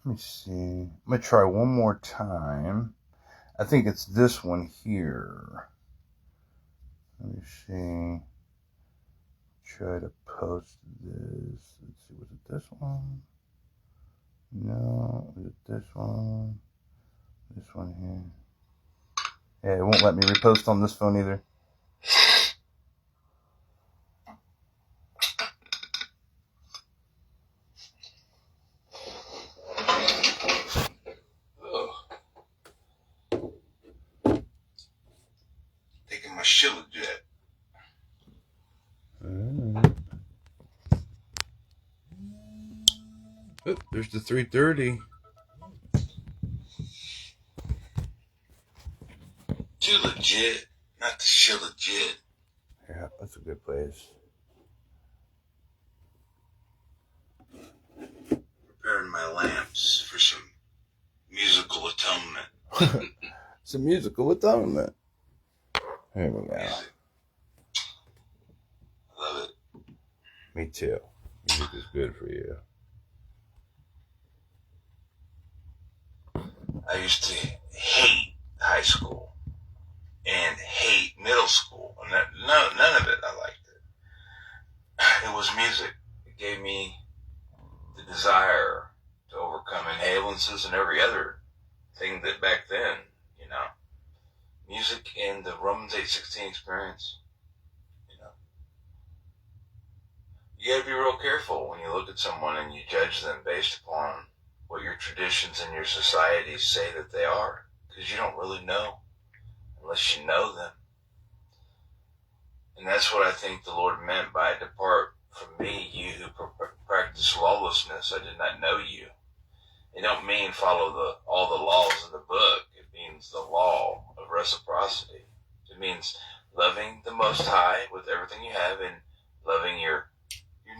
Let me see. I'm going to try one more time. I think it's this one here. Let me see. Try to post this. Let's see. Was it this one? No. Is it this one? This one here. Yeah, it won't let me repost on this phone either. Taking my Shilla Jet. Oh, there's the 330. Too legit, not the Shilla Jet. Yeah, that's a good place. Preparing my lamps for some musical atonement. Some musical atonement. Here we go. Music. Love it. Me too. Music is good for you. I used to hate high school and hate middle school. And none of it I liked it. It was music. It gave me the desire to overcome inhalances and every other thing that back then, you know, music and the Romans 8:16 experience, you know. You gotta be real careful when you look at someone and you judge them based upon what your traditions and your societies say that they are, because you don't really know unless you know them. And that's what I think the Lord meant by depart from me, you who practice lawlessness. I did not know you. It don't mean follow all the laws of the book. It means the law of reciprocity. It means loving the Most High with everything you have and loving your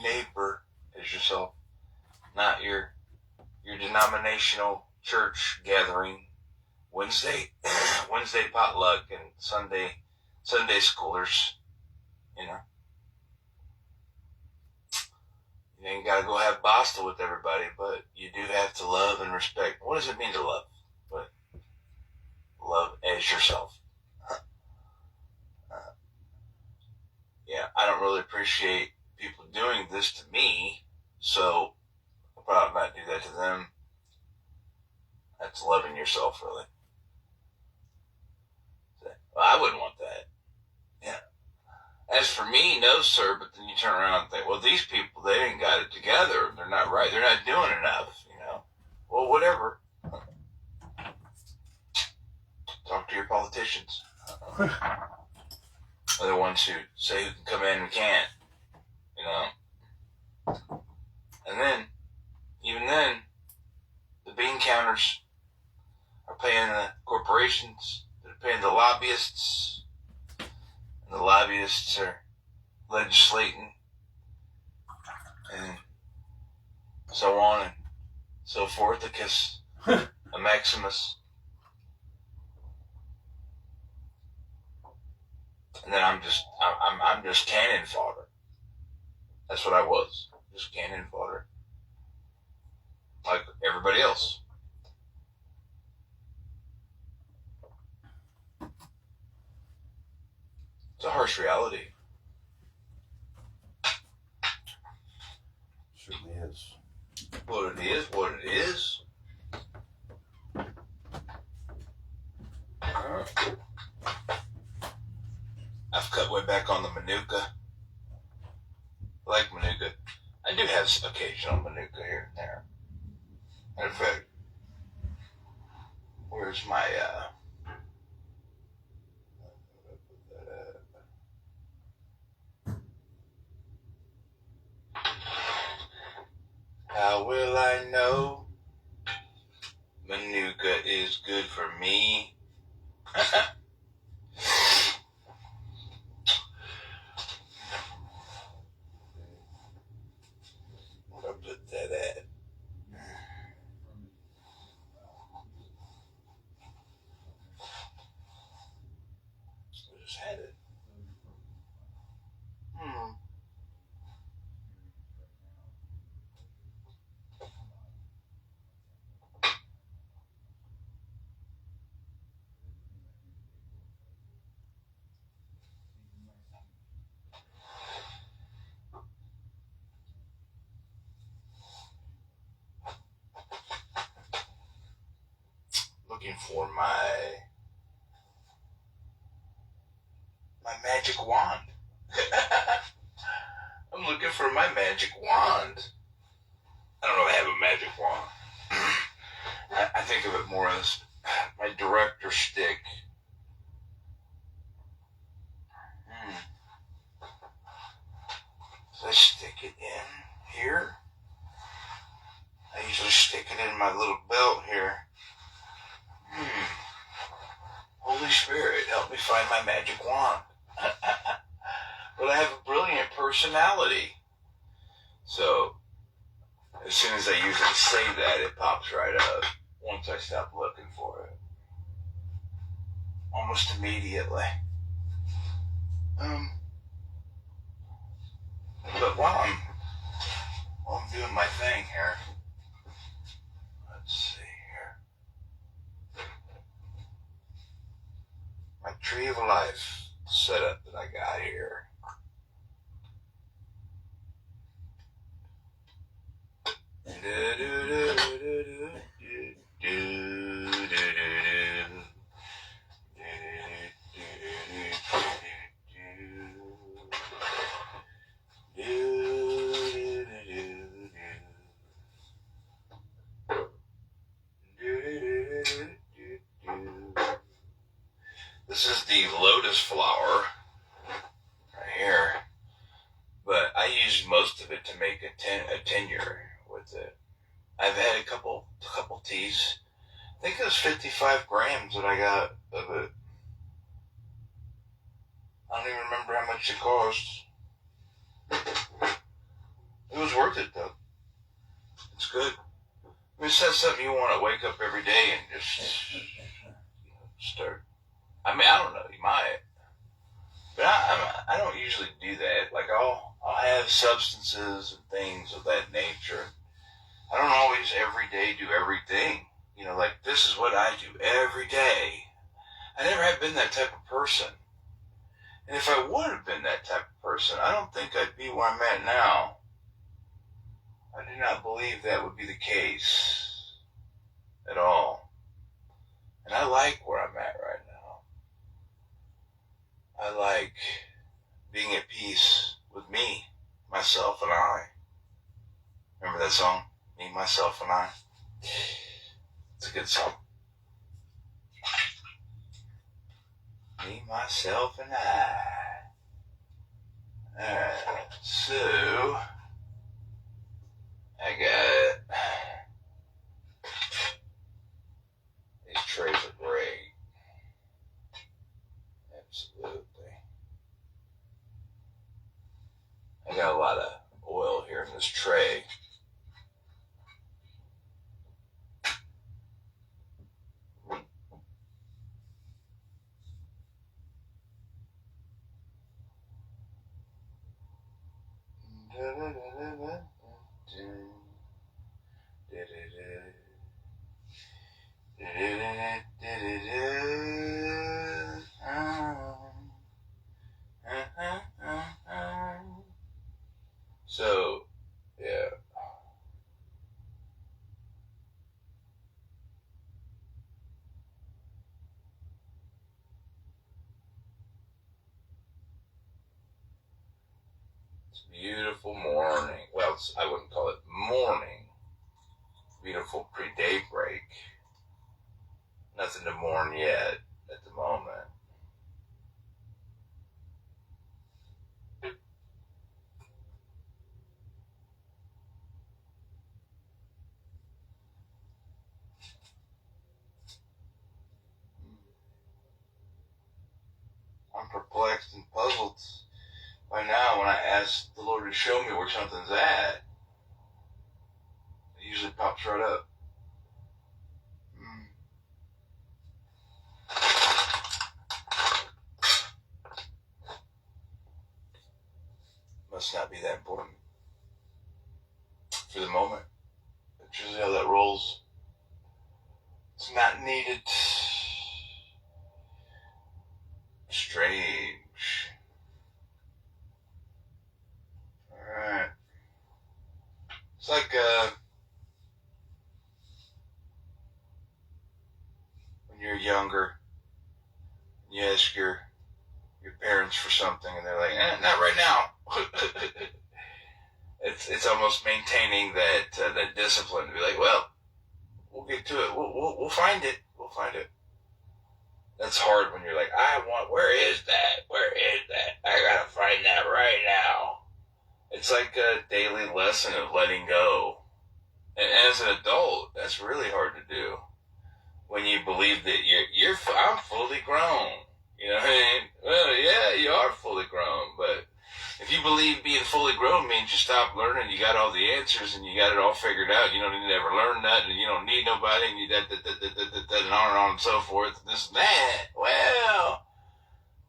neighbor as yourself, not your denominational church gathering, Wednesday potluck and Sunday schoolers, you know. You ain't got to go have basta with everybody, but you do have to love and respect. What does it mean to love? But love as yourself. Yeah, I don't really appreciate people doing this to me, so I'll probably not do that to them. That's loving yourself, really. Well, I wouldn't want that. Yeah. As for me, no, sir, but then you turn around and think, well, these people, they ain't got it together. They're not right. They're not doing enough, you know. Well, whatever. Talk to your politicians. They're the ones who say who can come in and can't, you know. And then, even then, the bean counters are paying the corporations. They're paying the lobbyists. And the lobbyists are legislating and so on and so forth. Because a Maximus. And then I'm just cannon fodder. That's what I was. Just cannon fodder. Like everybody else. It's a harsh reality. It certainly is. What it is. I've cut way back on the Manuka. I like Manuka. I do have occasional Manuka here and there. Matter of fact, where's my, how will I know Manuka is good for me? Where I put that at? I just had it. looking for my magic wand. I'm looking for my magic wand. I don't know if I have a magic wand. I think of it more as my director stick. So I stick it in here. I usually stick it in my little belt here. Holy Spirit, help me find my magic wand. But I have a brilliant personality. So, as soon as I usually say that, it pops right up once I stop looking for it. Almost immediately. But while I'm doing my thing here, let's see here. My tree of life setup that I got here. This is the lotus flower right here, but I use most of it to make a tincture with it. I've had a couple teas. I think it was 55 grams that I got of it. I don't even remember how much it cost. It was worth it though. It's good. I mean, it's not something you want to wake up every day and just start. I mean, I don't know. You might, but I don't usually do that. Like I'll have substances and things of that nature. I don't always every day do everything. You know, like this is what I do every day. I never have been that type of person. And if I would have been that type of person, I don't think I'd be where I'm at now. I do not believe that would be the case at all. And I like where I'm at right now. I like being at peace with me, myself, and I. Remember that song? Me, myself, and I. It's a good song. Me, myself, and I. Alright, so I got these trays are great. Absolutely. I got a lot of oil here in this tray. So, yeah. It's a beautiful morning. Well, I wouldn't call it morning. Beautiful pre-daybreak. Nothing to mourn yet at the moment. I'm perplexed and puzzled by now when I ask the Lord to show me where something's at. It usually pops right up. Must not be that important for the moment. That's usually how that rolls. It's not needed. Strange. Alright. It's like you're younger, you ask your parents for something, and they're like, not right now. It's almost maintaining that discipline to be like, well, we'll get to it. We'll find it. We'll find it. That's hard when you're like, where is that? Where is that? I gotta find that right now. It's like a daily lesson of letting go. And as an adult, that's really hard to do. When you believe that I'm fully grown. You know what I mean? Well, yeah, you are fully grown, but if you believe being fully grown means you stop learning, you got all the answers, and you got it all figured out, you don't need to ever learn nothing, and you don't need nobody, and you and on and so forth, and this and that, well,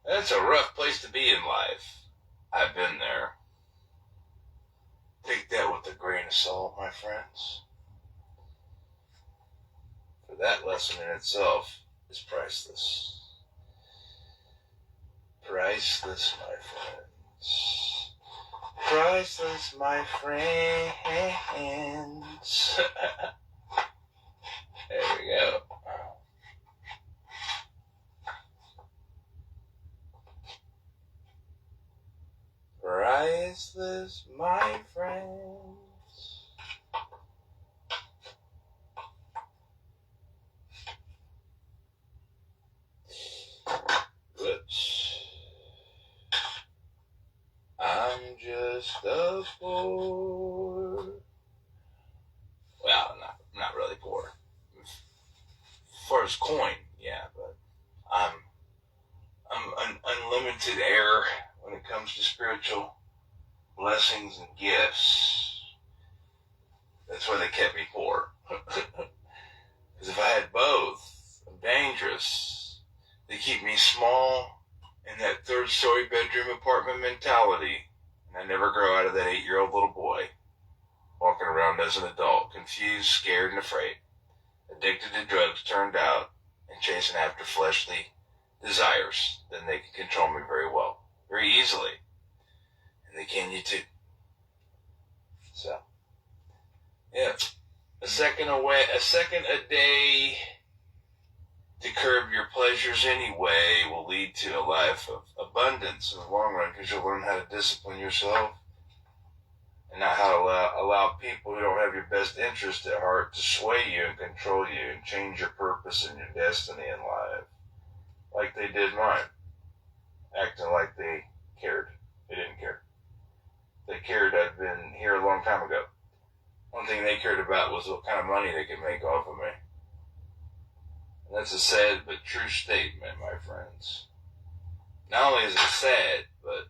that's a rough place to be in life. I've been there. Take that with a grain of salt, my friends. For that lesson in itself is priceless. Priceless, my friends. Priceless, my friends. There we go. Priceless, my friends. Whoops. I'm just a poor. Well, not really poor. As far as coin, yeah, but I'm unlimited air when it comes to spiritual blessings and gifts. That's why they kept me poor. Because if I had both, I'm dangerous. They keep me small in that third-story bedroom apartment mentality, and I never grow out of that 8-year-old little boy, walking around as an adult, confused, scared, and afraid, addicted to drugs turned out, and chasing after fleshly desires. Then they can control me very well, very easily, and they can you too. So, yeah, a second a day to curb your pleasures anyway will lead to a life of abundance in the long run, because you'll learn how to discipline yourself and not how to allow people who don't have your best interest at heart to sway you and control you and change your purpose and your destiny in life, like they did mine, acting like they cared. They didn't care. They cared I'd been here a long time ago. One thing they cared about was what kind of money they could make off of me. And that's a sad but true statement, my friends. Not only is it sad, but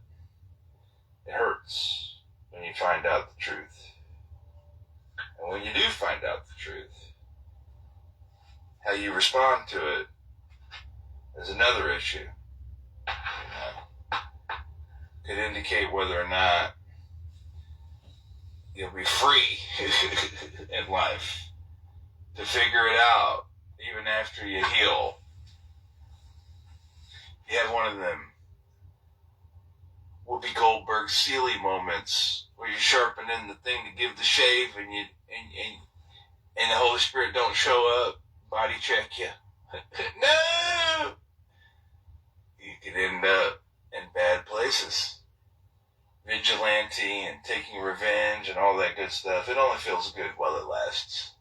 it hurts when you find out the truth. And when you do find out the truth, how you respond to it is another issue. Could indicate whether or not you'll be free in life to figure it out even after you heal. You have one of them Whoopi Goldberg Sealy moments where you're sharpening the thing to give the shave, and the Holy Spirit don't show up, body check you. No! You could end up in bad places. Vigilante and taking revenge and all that good stuff. It only feels good while it lasts.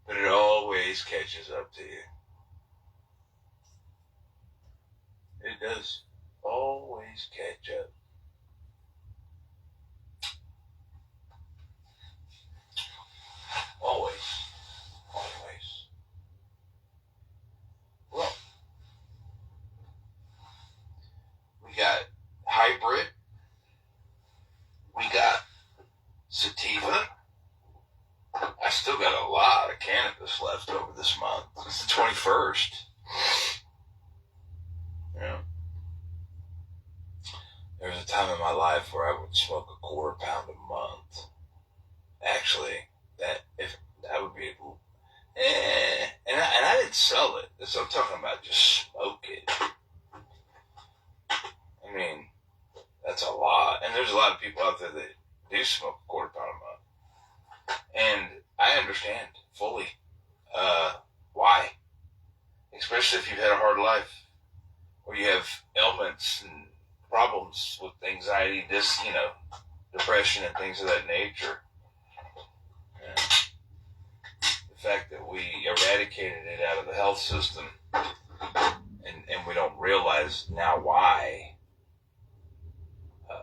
But it always catches up to you. It does always catch up. Always. Always. Well, we got hybrid. We got sativa. I still got a lot of cannabis left over this month. It's the 21st. Yeah. There was a time in my life where I would smoke a quarter pound a month. Actually, that would be and I didn't sell it. That's what I'm talking about. Just smoke it. I mean, that's a lot. And there's a lot of people out there that do smoke a quarter pound a month. And I understand fully why. life, where you have ailments and problems with anxiety, depression and things of that nature. And the fact that we eradicated it out of the health system, and we don't realize now why,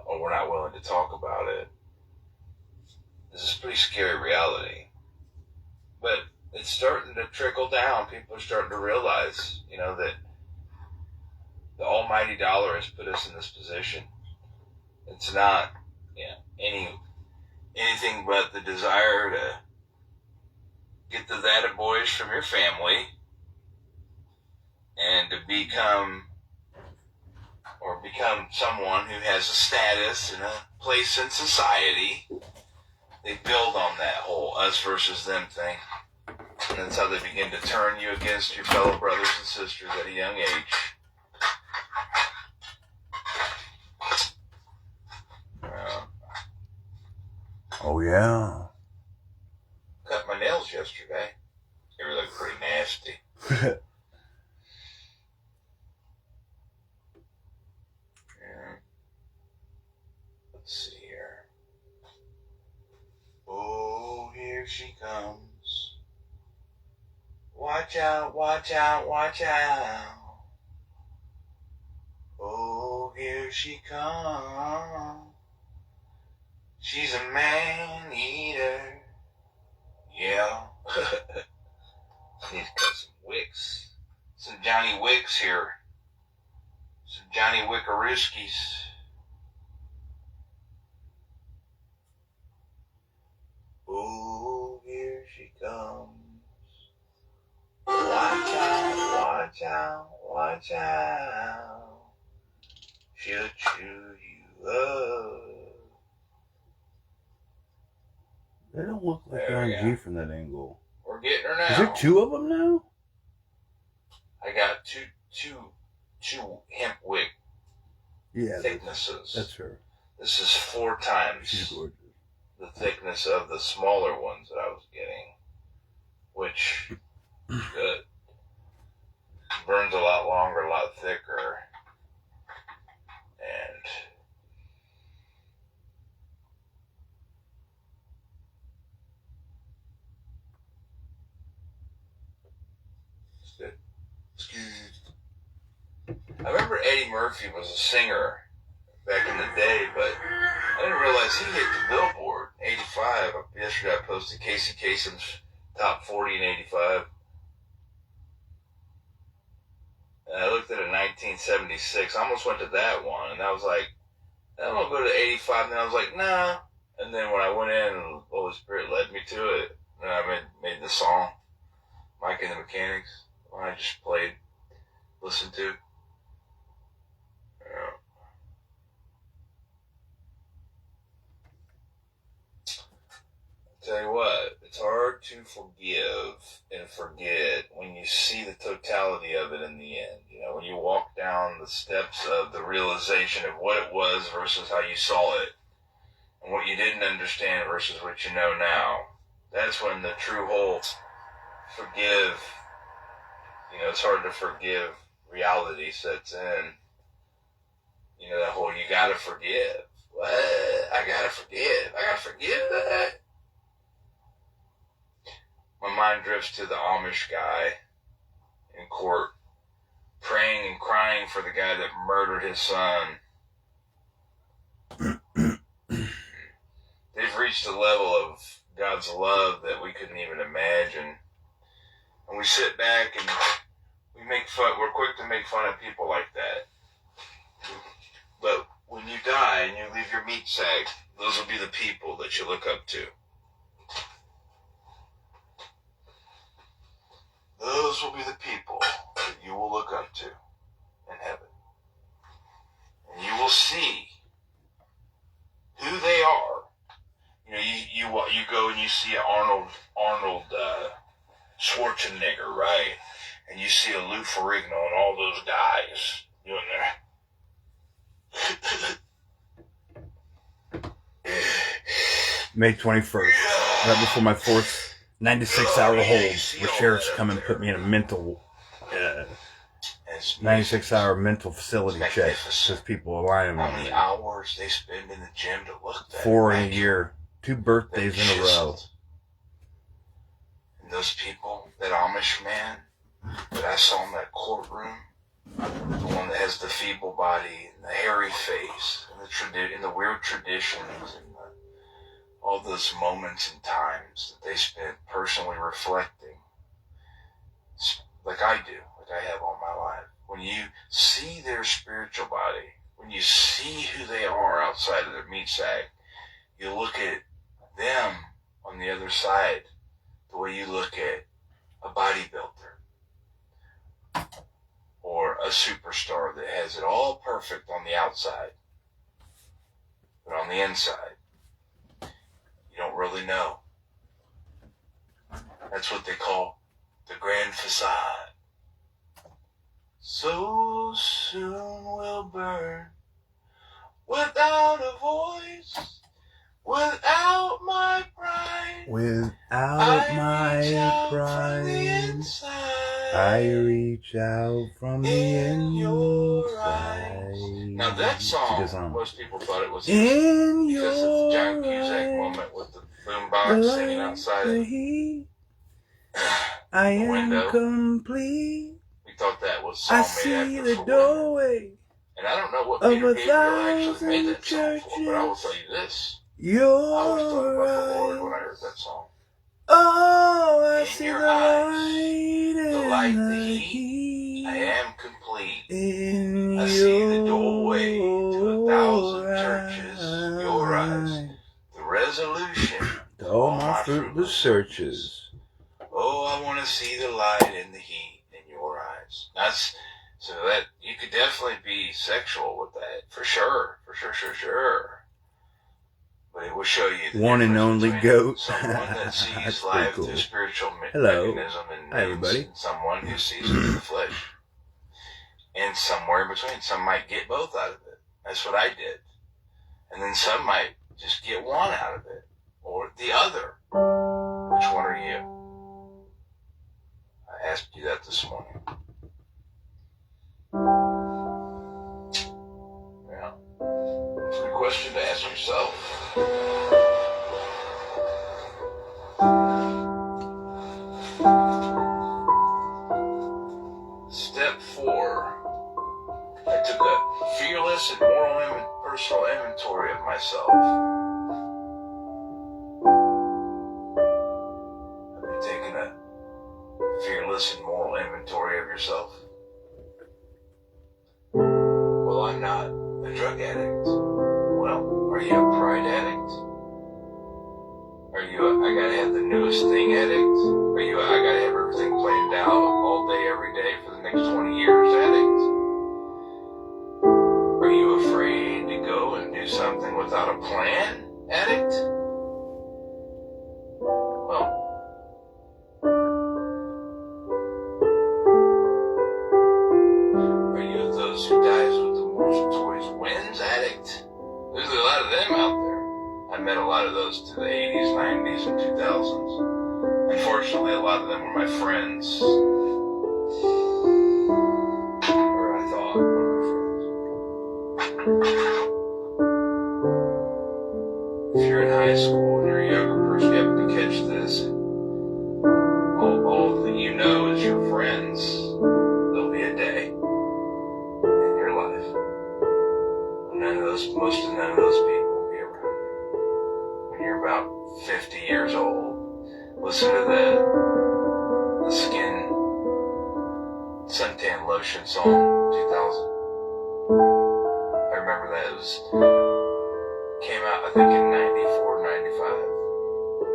or we're not willing to talk about it. This is a pretty scary reality. But it's starting to trickle down. People are starting to realize, that the almighty dollar has put us in this position. It's not anything but the desire to get the that boys from your family and to become someone who has a status and a place in society. They build on that whole us versus them thing. And that's how they begin to turn you against your fellow brothers and sisters at a young age. Oh, yeah. Cut my nails yesterday. They were looking pretty nasty. Let's see here. Oh, here she comes. Watch out, watch out, watch out. Oh, here she comes. She's a man-eater. Yeah. I need to cut some wicks. Some Johnny Wicks here. Some Johnny Wickarooskies. Oh, here she comes. Watch out, watch out, watch out. She'll chew you up. They don't look like they're on G from that angle. We're getting her now. Is there two of them now? I got two hemp wick thicknesses. That's her. This is 4 times She's gorgeous. the thickness of the smaller ones that I was getting, which good. Burns a lot longer, a lot thicker, and it's good. I remember Eddie Murphy was a singer back in the day, but I didn't realize he hit the Billboard 85. Yesterday I posted Casey Kasem's top 40 in 85. And I looked at it in 1976. I almost went to that one, and I was like, I'm going to go to 85. And then I was like, nah. And then when I went in, the Holy Spirit led me to it. And I made the song, Mike and the Mechanics, when I just listened to. Tell you what, it's hard to forgive and forget when you see the totality of it in the end. When you walk down the steps of the realization of what it was versus how you saw it, and what you didn't understand versus what you know now. That's when the true whole forgive, it's hard to forgive reality sets in. That whole you gotta forgive. What? I gotta forgive. I gotta forgive that. My mind drifts to the Amish guy in court, praying and crying for the guy that murdered his son. They've reached a level of God's love that we couldn't even imagine. And we sit back and we're quick to make fun of people like that. But when you die and you leave your meat sack, those will be the people that you look up to. Those will be the people that you will look up to in heaven. And you will see who they are. You go and you see Arnold Schwarzenegger, right? And you see a Lou Ferrigno and all those guys doing their... May 21st, right before my fourth 96-hour hold, where sheriffs come and put me in a mental... And dance. 96-hour mental facility check magnificent. because people align them. How many hours they spend in the gym to look that 4 in a year. 2 birthdays in a row. And those people, that Amish man that I saw in that courtroom, the one that has the feeble body and the hairy face and the weird traditions and all those moments and times that they spent personally reflecting, like I do, like I have all my life. When you see their spiritual body, when you see who they are outside of their meat sack, you look at them on the other side the way you look at a bodybuilder or a superstar that has it all perfect on the outside, but on the inside, you don't really know. That's what they call the grand facade. So soon we'll burn without a voice, without my pride. Without my pride, I reach out from the inside. Now that song, most people thought it was in because of the John Cusack moment with the boombox sitting outside of I the am window. Complete. We thought that was I song made see after the For doorway. Women. And I don't know what of Peter Gabriel 1,000 actually made that song for, but I will tell you this. I was talking about the Lord when I heard that song. Oh, I In see your the light, the heat, I am complete. in I see the doorway to 1,000 churches, your eyes, the resolution to all my fruitless searches. Oh, I want to see the light and the heat in your eyes. So that you could definitely be sexual with that, for sure. But it will show you the one and only goat. Someone that sees life through spiritual Hello. mechanism and Hi, everybody. and someone who sees it through the flesh. And somewhere in between, some might get both out of it. That's what I did. And then some might just get one out of it, or the other. Which one are you? I asked you that this morning. Yeah. It's a good question to ask yourself. Step 4. I took a fearless and moral personal inventory of myself. Have you taken a fearless and moral inventory of yourself? Well, I'm not a drug addict. Well, are you a pride addict? Are you I gotta have the newest thing addict? Are you I gotta have everything planned out all day, every day for the next 20 years addict? Are you afraid to go and do something without a plan addict? Well, are you of those who dies with the most toys wins addict? There's a lot of them out there. I met a lot of those to the 80s, 90s, and 2000s. Unfortunately, a lot of them were my friends. Or I thought were my friends. If you're in high school and you're a younger person, you happen to catch this, all that you know is your friends. There'll be a day in your life when most of none of those people will be around. When you're about 50 years old, listen to the Skin Suntan Lotion song, 2000. I remember that. It came out, I think, in 94, 95.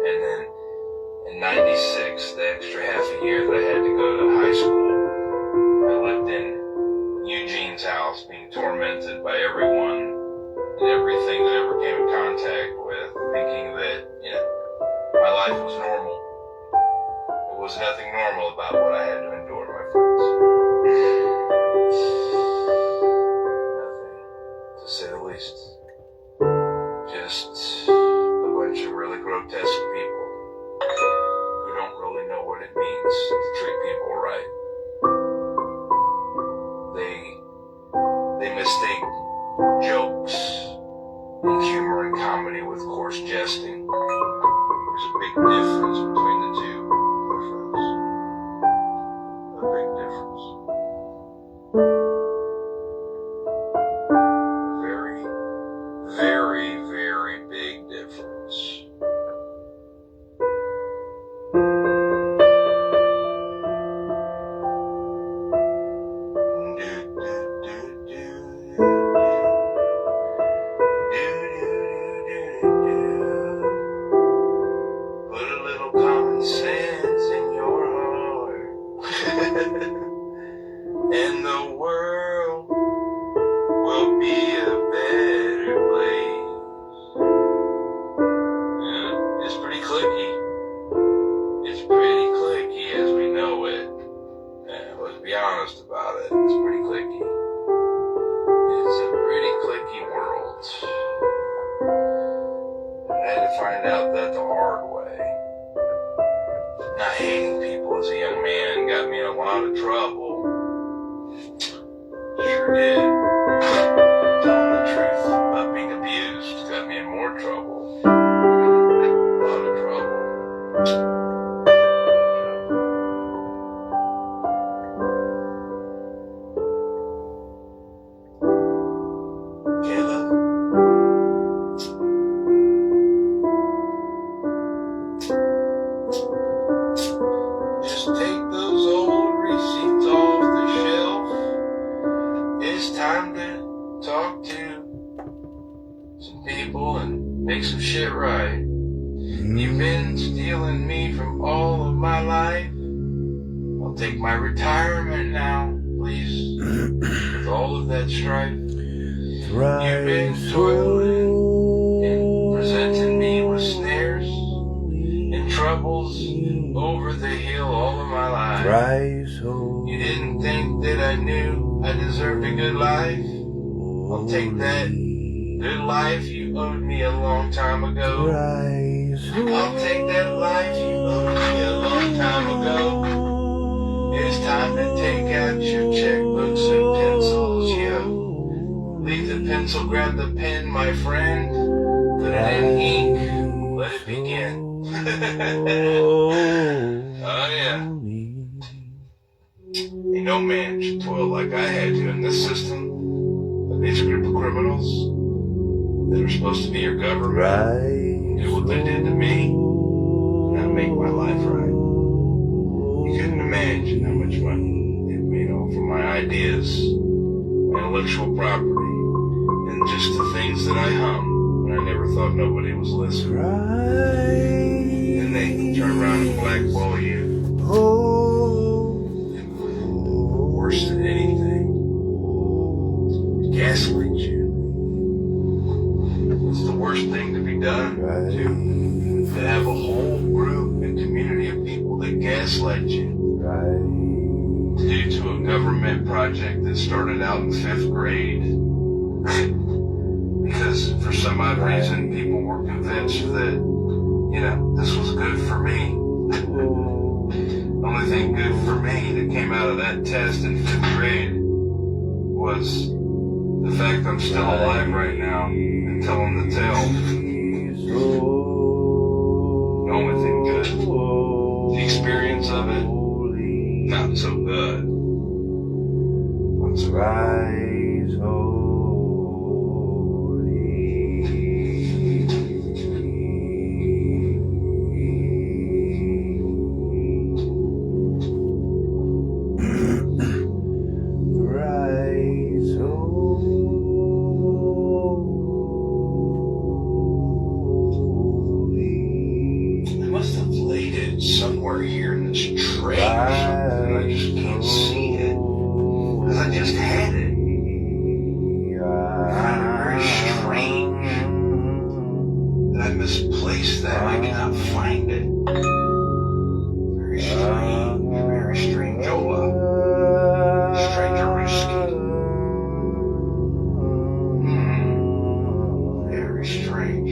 And then in 96, the extra half a year that I had to go to high school, I lived in Eugene's house being tormented by everyone and everything that ever came in contact with, thinking that, my life was normal. There was nothing normal about what I had to endure, my friends. Nothing, to say the least. Just a bunch of really grotesque people who don't really know what it means to treat people right. difference between the two, my friends. A big difference. A very, very, very big difference. Put a little common sense in your heart, and the world will be a better place. Yeah, it's pretty clicky. It's pretty clicky as we know it. Yeah, let's be honest about it. It's pretty clicky. It's a pretty clicky world. I had to find out that the hard way. Not hating people as a young man got me in a lot of trouble. Sure did. Telling the truth about being abused got me in more trouble. A lot of trouble. Caleb. Just take those old receipts off the shelf. It's time to talk to some people and make some shit right. You've been stealing me from all of my life. I'll take my retirement now, please, with all of that strife. You've been toiling and presenting me with snares and troubles over the hill all of my life. You didn't think that I knew I deserved a good life. I'll take that good life you owed me a long time ago. I'll take that life you owed me a long time ago. It's time to take out your checkbooks and pencils, yo. Leave the pencil, grab the pen, my friend. Put it in ink, let it begin. Oh yeah. Ain't no man should toil like I had to in this system. But these group of criminals that are supposed to be your government do what they did to me, and not make my life right. You couldn't imagine how much money they've made off of my ideas, my intellectual property, and just the things that I hum when I never thought nobody was listening. And they turn around and blackball you. Worse than anything, gaslight you. It's the worst thing to be done, to have a whole group and community of people that gaslight you. Due to a government project that started out in 5th grade. Because for some odd reason, people were convinced that, you know, this was good for me. The only thing good for me that came out of that test in 5th grade was the fact I'm still alive right now and telling the tale. The only thing good. The experience of it, not so good. Not so good. Somewhere here in this tray or something, and I just can't see it because I just had it. I find it very strange that I misplaced that. I cannot find it. Very strange, Ola. Strangeruski. Very strange.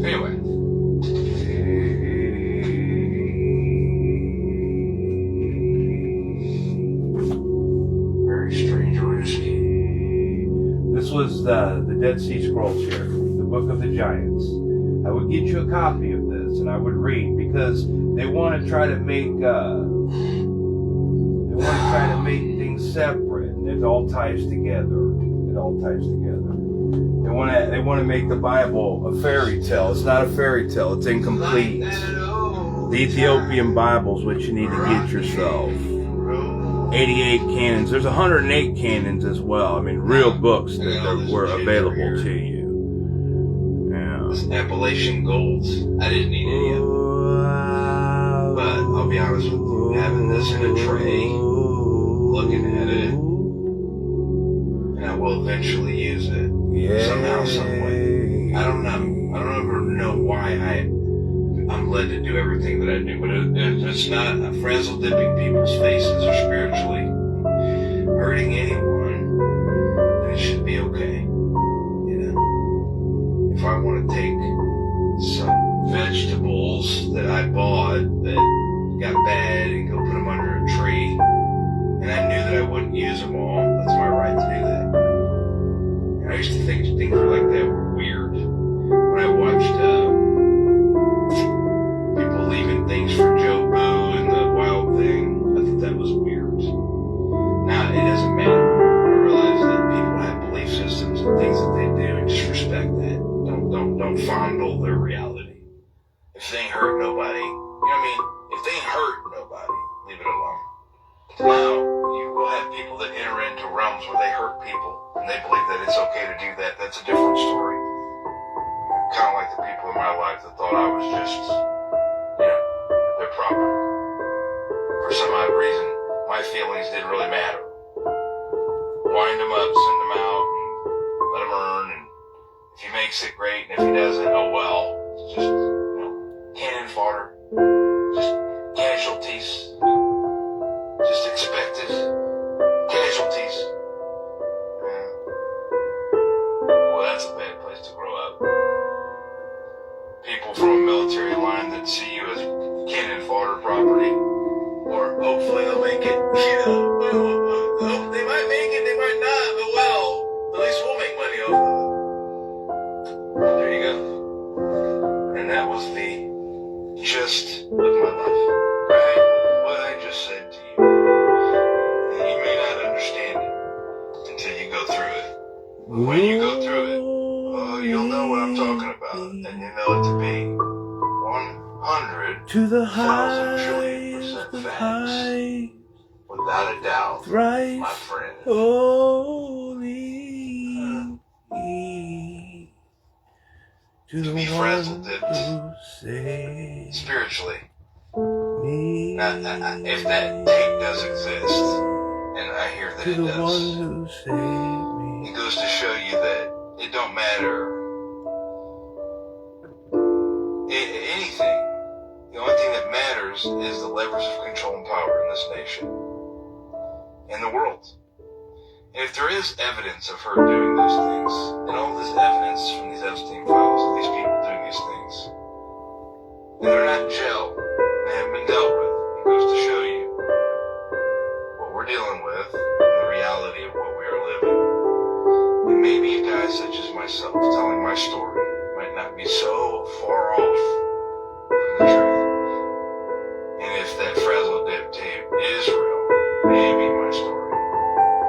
Anyway. This was the Dead Sea Scrolls here, the Book of the Giants. I would get you a copy of this, and I would read, because because they want to try to make things separate, and it all ties together. It all ties together. They want to make the Bible a fairy tale. It's not a fairy tale. It's incomplete. The Ethiopian Bible is what you need to get yourself. 88 canons. There's 108 canons as well. I mean, real books that were available to you. Yeah. Appalachian Golds. I didn't need any of them. But I'll be honest with you, having this in a tray, looking at it, and I will eventually use it. Somehow, some way. I don't know. I don't ever know why I'm led to do everything that I do, but it's not a frazzle dipping people's faces or spiritually hurting anyone, then it should be okay. You know, if I want to take some vegetables that I bought that got bad and go put them under a tree, and I knew that I wouldn't use them all, that's my right to do that. And I used to think things like that were weird. When I watched people leaving things for Joe Boo and the wild thing, I thought that was weird. Now, it doesn't matter. I realize that people have belief systems and things that they do, and just respect that. Don't fondle their reality. If they ain't hurt nobody, you know what I mean? If they ain't hurt nobody, leave it alone. Now, you will have people that enter into realms where they hurt people, and they believe that it's okay to do that. That's a different story. Kind of like the people in my life that thought I was just, you know, their property. For some odd reason, my feelings didn't really matter. Wind them up, send them out, and let him earn, and if he makes it, great, and if he doesn't, oh well. It's just, you know, cannon fodder. Just casualties. Just expected casualties. Yeah. Well, that's a bad place to grow up. People from a military line that see you as cannon fodder property, or hopefully they'll make it. You know, well, they might make it, they might not, but well, at least we'll make money off of it. There you go. And that was the gist of my life. Right? What I just said to you. And you may not understand it until you go through it. But when you go through it, oh, you'll know what I'm talking about. And you know it to be 100 to the 1,000 trillion% facts. Without a doubt, my friend. To be frazzle dipped spiritually. Now, if that tape does exist, and I hear that it does, it goes to show you that it don't matter anything. The only thing that matters is the levers of control and power in this nation and the world. And if there is evidence of her doing those things, and all this evidence from these Epstein files of these people doing these things, and they're not in jail, they haven't been dealt with, it goes to show you what we're dealing with and the reality of what we are living. And maybe a guy such as myself telling my story might not be so far off from the truth. And if that frazzle dip tape is real, maybe my story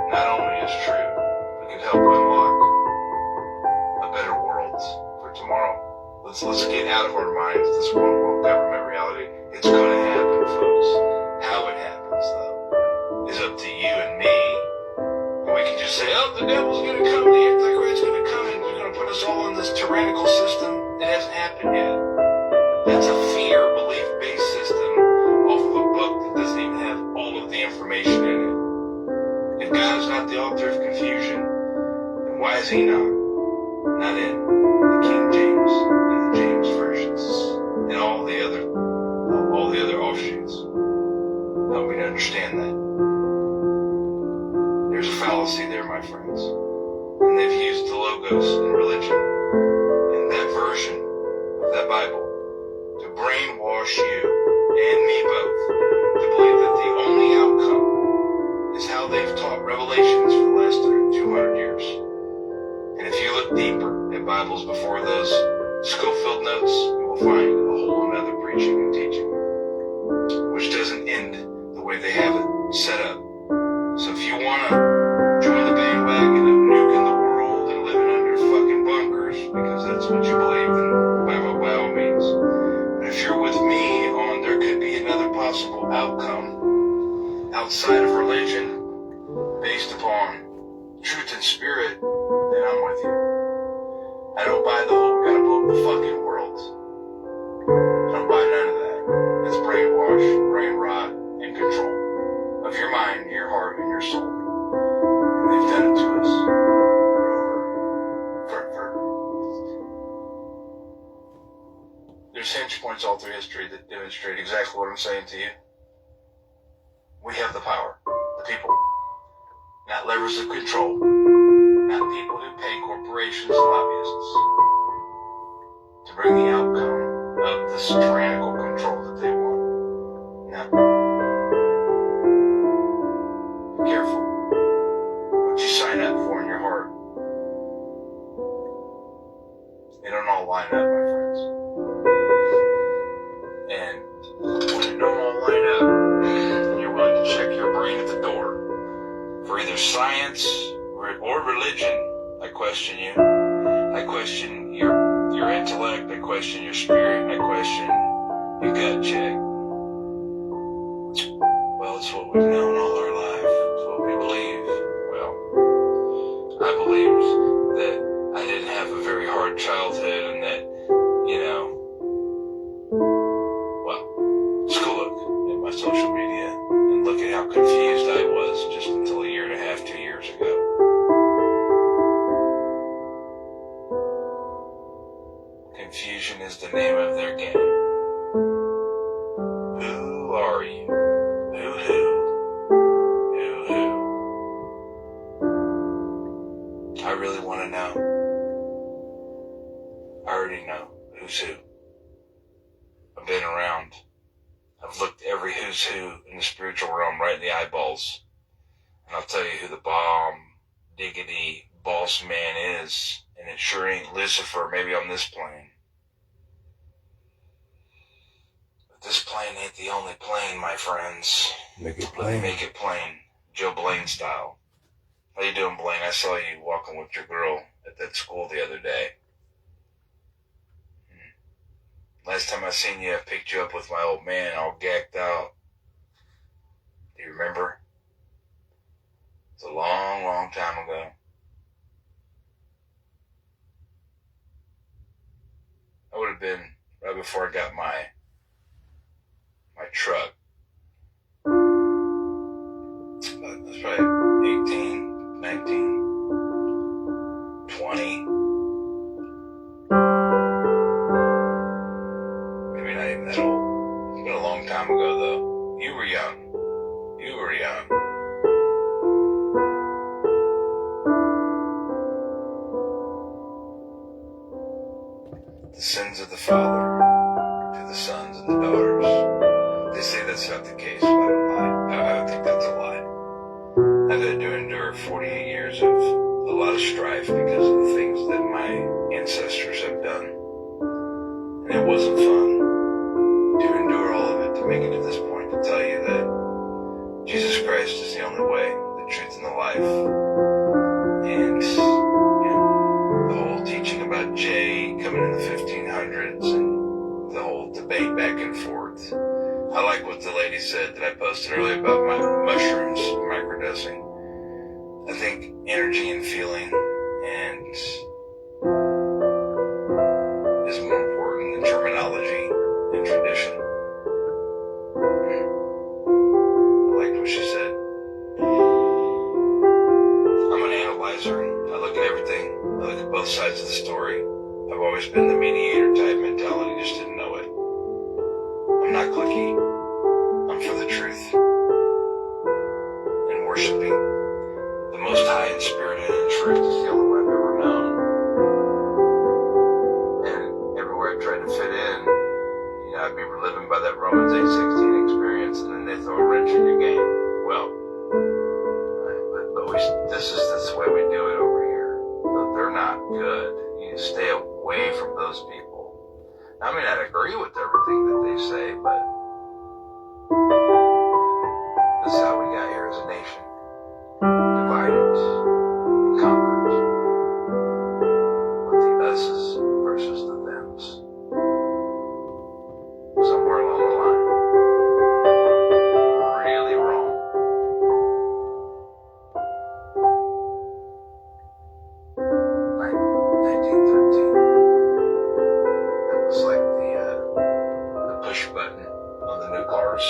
not only is true, but could help unlock a better world for tomorrow. Let's get out of our minds this world government reality. It's going to happen, folks. How it happens, though, is up to you and me. And we can just say, oh, the devil's going to come, the Antichrist's going to come, and he's going to put us all in this tyrannical system. It hasn't happened yet. That's a fear, belief-based system off of a book that doesn't even have all of the information in it. If God is not the author of confusion, then why is he not in the King James and the James versions and all the other offshoots? Help me to understand that. There's a fallacy there, my friends. And they've used the logos in religion and that version of that Bible to brainwash you and me both to believe that the only outcome is how they've taught Revelations for the last 200 years. And if you look deeper at Bibles before those Schofield notes, you will find a whole another preaching and teaching. way they have it set up. So if you want to join the bandwagon of nuking the world and living under fucking bunkers, because that's what you believe, then by all means. But if you're with me on there could be another possible outcome outside of religion based upon truth and spirit, then I'm with you. I don't buy the whole, we gotta blow up the fucking world. I don't buy none of that. It's brainwash, brain rot, and control of your mind, your heart, and your soul. And they've done it to us There's hinge points all through history that demonstrate exactly what I'm saying to you. We have the power, the people. Not levers of control, not people who pay corporations and lobbyists to bring the outcome of this tyrannical control that they want. No. Be careful what you sign up for in your heart. They don't all line up, my friends. And when they don't all line up, and you're willing to check your brain at the door for either science or religion, I question you. I question your intellect. I question your spirit. I question your gut check. Well, it's what we've known all our life. It's what we believe. Well, I believed that I didn't have a very hard childhood and that, just go look at my social media and look at how confused I was just until a year and a half, 2 years ago. Confusion is the name of their game. Who are you? Who? I really want to know. I already know who's who. I've been around. I've looked every who's who in the spiritual realm right in the eyeballs. And I'll tell you who the bomb diggity boss man is. And it sure ain't Lucifer, maybe on this plane. But this plane ain't the only plane, my friends. Make it Let me plain. make it plain. Joe Blaine style. How you doing, Blaine? I saw you walking with your girl at that school the other day. Last time I seen you, I picked you up with my old man all gagged out. Do you remember? It's a long, long time ago. I would have been right before I got my truck. I was probably 18, 19, 20. Maybe not even that old. It's been a long time ago, though. You were young. The sins of the father to the sons and the daughters. They say that's not the case, but I don't lie. I think that's a lie. I've had to endure 48 years of a lot of strife because of the things that my ancestors have done. And it wasn't fun to endure all of it, to make it to this point, to tell you that Jesus Christ is the only way, the truth, and the life. And, the whole teaching about Jay coming in the 1500s and the whole debate back and forth. I like what the lady said that I posted earlier about my mushrooms, microdosing. I think energy and feeling and is more important than terminology and tradition. I liked what she said. I'm an analyzer. I look at everything. I look at both sides of the story. I've always been the mediator type mentality, just didn't know it. I'm not cliquey. I'm for the truth. And worshiping the Most High in spirit and in truth is the only way I've ever known. And everywhere I tried to fit in, I'd be living by that Romans 8:16 experience, and then they throw a wrench in your game. Well, this is the way we do it over here. They're not good. You need to stay away from those people. I may not agree with everything that they say, but hours.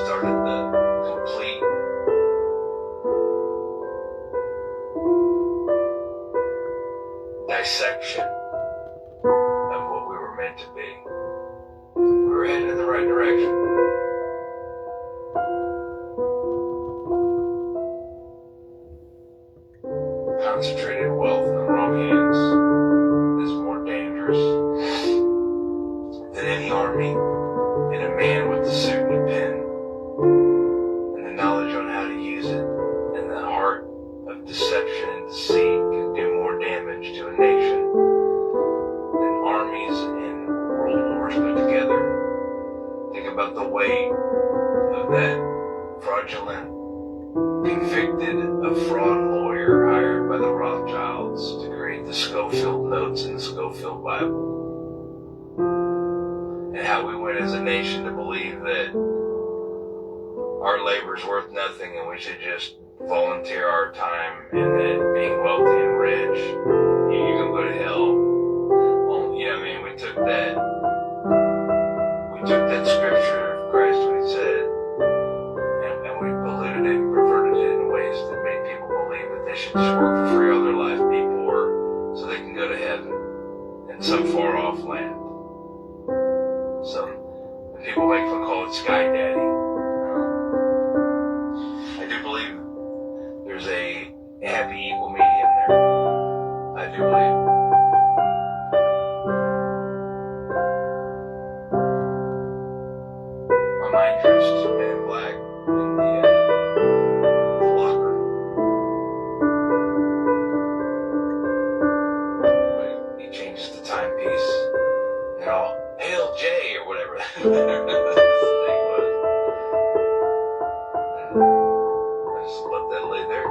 Started the complete dissection of what we were meant to be. We were headed in the right direction. Concentrated wealth in the wrong hands is more dangerous than any army and a man with a suit and a pen and the knowledge on how to use it and the heart of deception and deceit can do more damage to a nation than armies and world wars put together. Think about the weight of that fraudulent, convicted of fraud lawyer hired by the Rothschilds to create the Schofield Notes in the Schofield Bible. And how we went as a nation to believe that our labor's worth nothing and we should just volunteer our time and that being wealthy and rich, you're going to go to hell. Well, you know what I mean? We took that scripture of Christ, what he said, and we polluted it and perverted it in ways that made people believe that they should just work for free all their life, be poor, so they can go to heaven in some far off land. Some people make fun call it Sky Daddy. I do believe there's a happy equal medium there. I do believe. My mind drifts to Men in Black in the locker. But he changes the timepiece and all, Hail J or whatever this thing was. And I just let that lay there.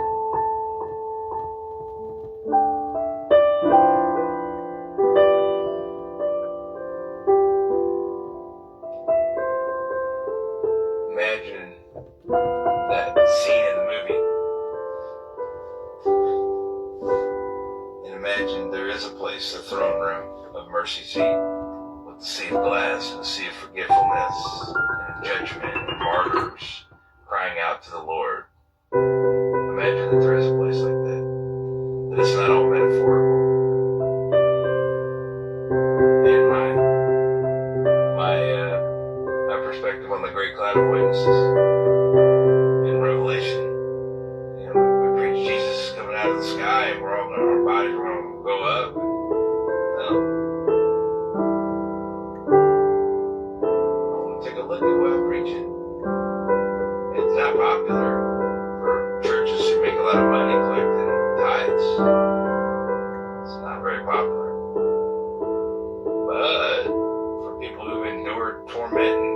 Imagine that scene in the movie. And imagine there is a place, a throne room of mercy seat with a sea of glass and a sea of forgetfulness and judgment and martyrs crying out to the Lord. Imagine that there is a place like that. That it's not all metaphorical. And my perspective on the great cloud of witnesses in Revelation. You know, we preach Jesus is coming out of the sky and we're all our bodies are going to go up. Take a look at what I'm preaching. It's not popular for churches who make a lot of money collecting tithes. It's not very popular. But for people who've endured torment and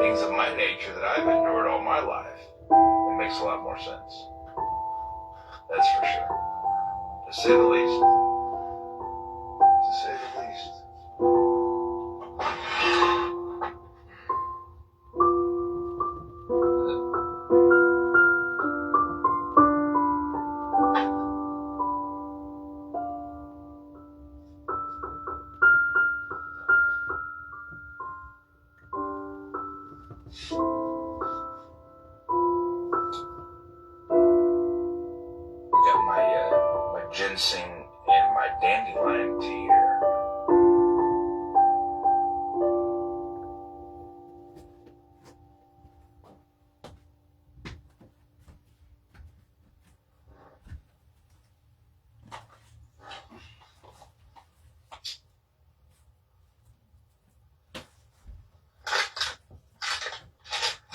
things of my nature that I've endured all my life, it makes a lot more sense. That's for sure. To say the least. To say the least. Got my ginseng and my dandelion tea here.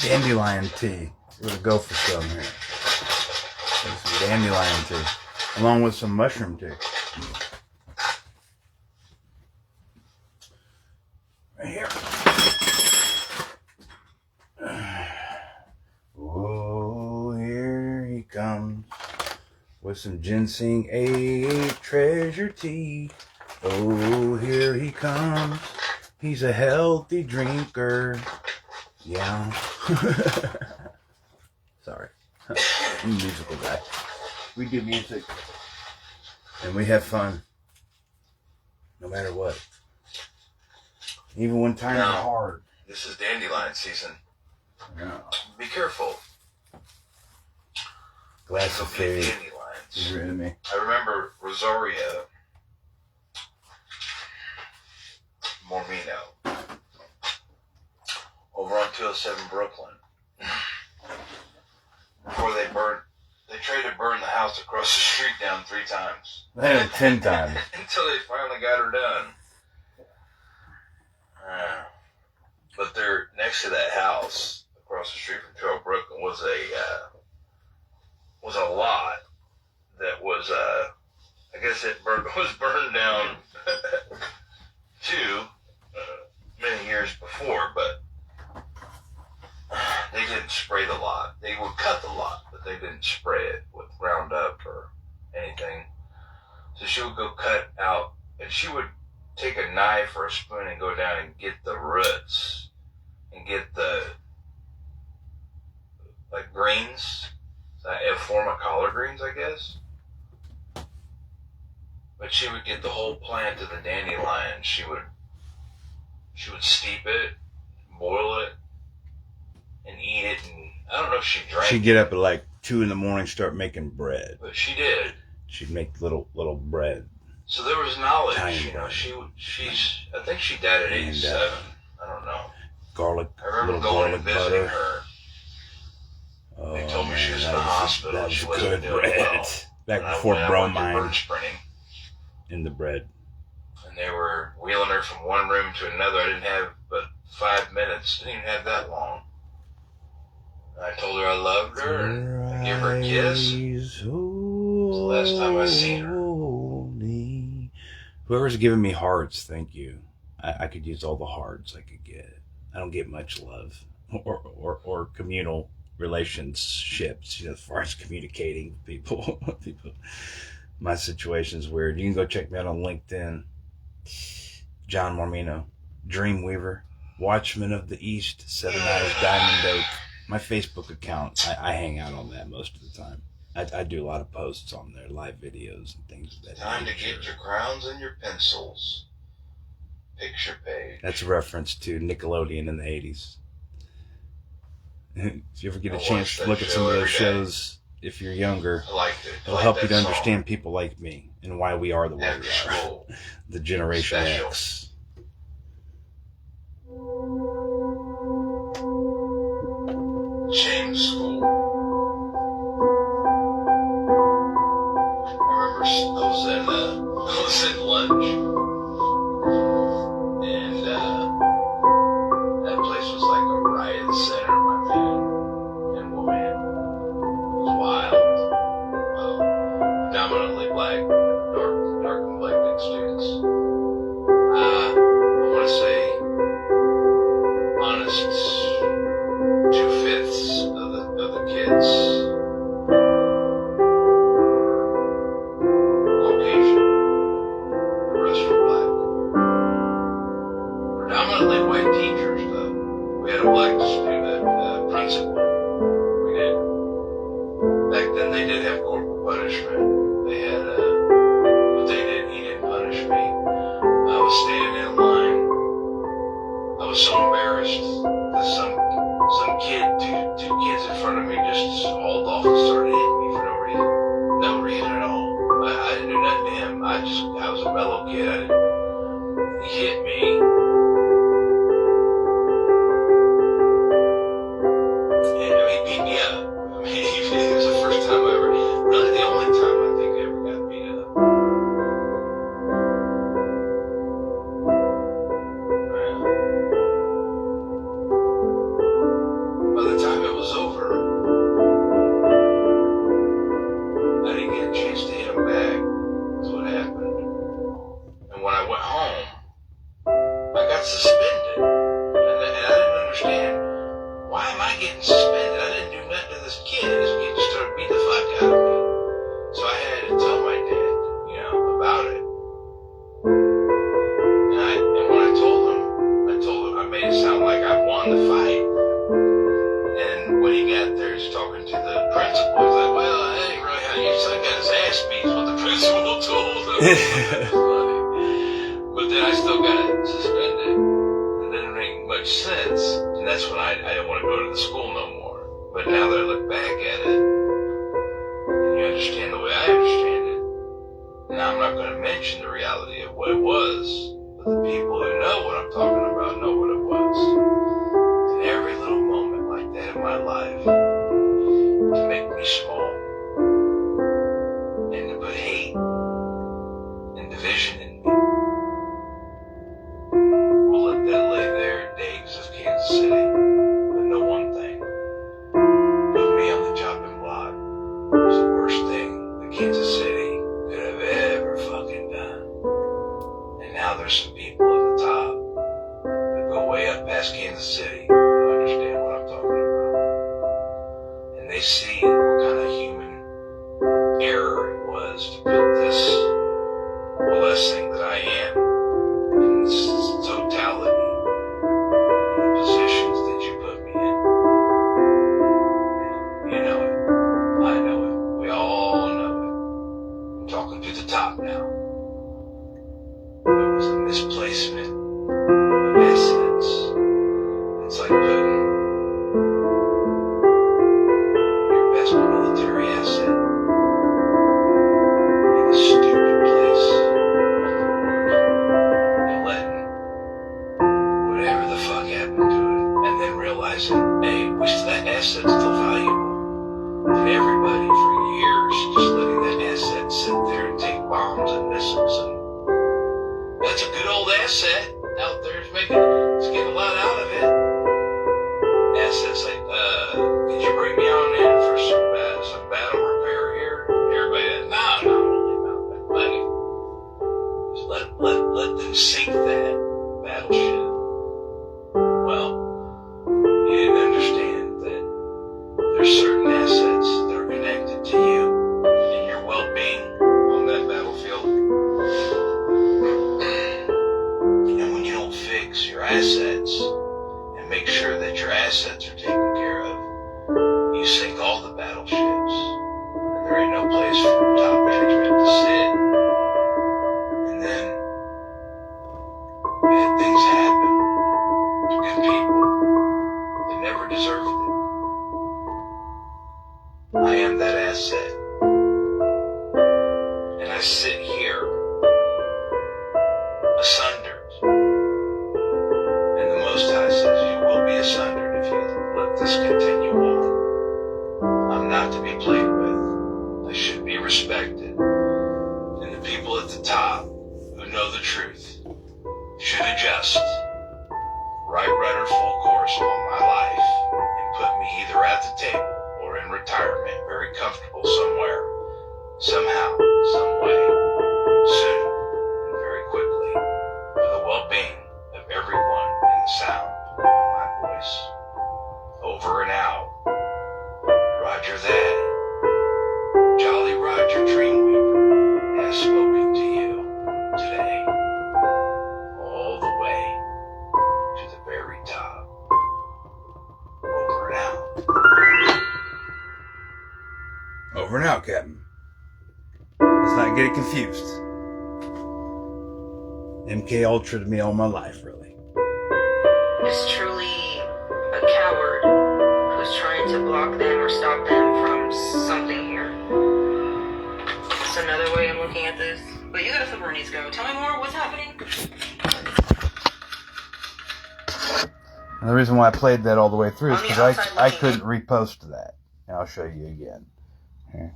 Dandelion tea. We're going to go for some here. Some dandelion tea. Along with some mushroom tea. Right here. Oh, here he comes. With some ginseng, a treasure tea. Oh, here he comes. He's a healthy drinker. Yeah. Sorry. I'm a musical guy. We do music. And we have fun. No matter what. Even when times are hard. This is dandelion season. Yeah. Be careful. Glass of food. Dandelions. You're in me. I remember Rosario Mormino over on 207 Brooklyn. Before they tried to burn the house across the street down 3 times. 10 times. Until they finally got her done. But there, next to that house, across the street from 207 Brooklyn, was a lot that was, I guess it was burned down too, many years before, but they didn't spray the lot. They would cut the lot, but they didn't spray it with Roundup or anything. So she would go cut out, and she would take a knife or a spoon and go down and get the roots and get the, like, greens, a form of collard greens, I guess. But she would get the whole plant of the dandelion. She would steep it, boil it, and eat it. And I don't know if she drank. She'd get up at like 2 a.m, start making bread. But she did. She'd make little bread. So there was knowledge. Tiny you know, bread. she's. I think she died at 87. I don't know. Garlic. I remember little going and garlic visiting butter. her. Oh, They told me she was in that the hospital. That She was wasn't good doing bread. well. Back And I before went to bromine bird sprinting, in the bread. and they were wheeling her from one room to another. I didn't have but 5 minutes. Didn't even have that long. And I told her I loved her, and I gave her a kiss. It's the last time I seen her. Whoever's giving me hearts, thank you. I could use all the hearts I could get. I don't get much love or communal relationships, as far as communicating with people. My situation's weird. You can go check me out on LinkedIn. John Mormino, Dreamweaver, Watchman of the East, 7 Eyes Diamond Oak. My Facebook account, I hang out on that most of the time. I do a lot of posts on there, live videos and things of that Time to nature. get your crowns and your pencils. Picture page. That's a reference to Nickelodeon in the 80s. If you ever get a I chance watch to that look at some show of those every day. shows, if you're younger, I liked it. it'll help you to understand people like me and why we are the way After we are. school. The Generation Special. X. Shame school. I remember I was in lunch, and that place was like a riot center, my man and woman. It was wild. Predominantly black, dark complected students. I want to say honest. 2/5 of the kids were Caucasian. The rest were black. Predominantly white teachers, though. We had a black principal. We did. Back then, they did have corporal punishment. They had, but he didn't punish me. I was standing in line. I was so embarrassed that some kid, two kids in front of me just hauled off and started hitting me for no reason. No reason at all. I didn't do nothing to him. I was a mellow kid. He hit me. And I mean, beat me up. I mean, it was the first time I ever, really the only time I think I ever got beat up. By the time it was over, I didn't get a chance to hit him back. That's what happened. And when I went home, I That's funny. But then I still got it suspended. It didn't make much sense. And that's when I didn't want to go to the school no more. But now that I look back at it, and you understand the way I understand it, now I'm not going to mention the reality of what it was, but the people who know what I'm talking about know what it was. And every little moment like that in my life to make me small and to put hate and division in me. We'll let that lay there at Dave's of Kansas City, but know one thing. Put me on the chopping block was the worst thing that Kansas City could have ever fucking done. And now there's some people at the top that go way up past Kansas City who understand what I'm talking about. And they see what kind of human error it was to put this blessing that I am in its totality in the positions that you put me in. And you know it. I know it. We all know it. I'm talking to the top now. It was a misplacement of assets. It's like putting your best military asset in a stupid place and letting whatever the fuck happened to it, and then realizing, hey, that asset's still valuable. And everybody for years just letting that asset sit there and take bombs and missiles, and that's a good old asset out there. It's getting a lot out of it. Assets like, could you bring me on in for some battle repair here? Everybody, no, only about that money. Just let them sink that battleship. Well, you didn't understand that there's certain assets that are connected to you and your well-being on that battlefield. And when you don't fix your assets and make sure that your assets are taken care of, you sink all the battleships, and there ain't no place for top management to sit. And then bad things happen to good people that never deserved it. I am that asset. And I sit here sundered. And the Most High says you will be asunder if you let this continue on. I'm not to be played with. I should be respected. And the people at the top who know the truth should adjust. Right rudder full course all my life and put me either at the table or in retirement, very comfortable somewhere, somehow, some way, soon, and very quickly, for the well-being of everyone in the sound of my voice. Over and out. Roger that. Jolly Roger Dreamweaver has spoken to you today, all the way to the very top. Over and out. Over and out, Captain. Let's not get it confused. MK Ultra to me all my life, really. Is truly a coward who's trying to block them or stop them from something here. That's another way I'm looking at this. But you gotta flip where it needs to go. Tell me more. What's happening? And the reason why I played that all the way through is On the because outside I looking couldn't repost that. And I'll show you again. Here.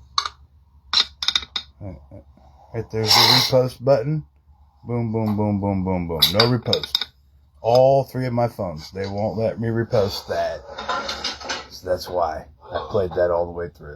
Right there's the repost button. Boom, boom, boom, boom, boom, boom. No repost. All three of my phones. They won't let me repost that. So that's why I played that all the way through.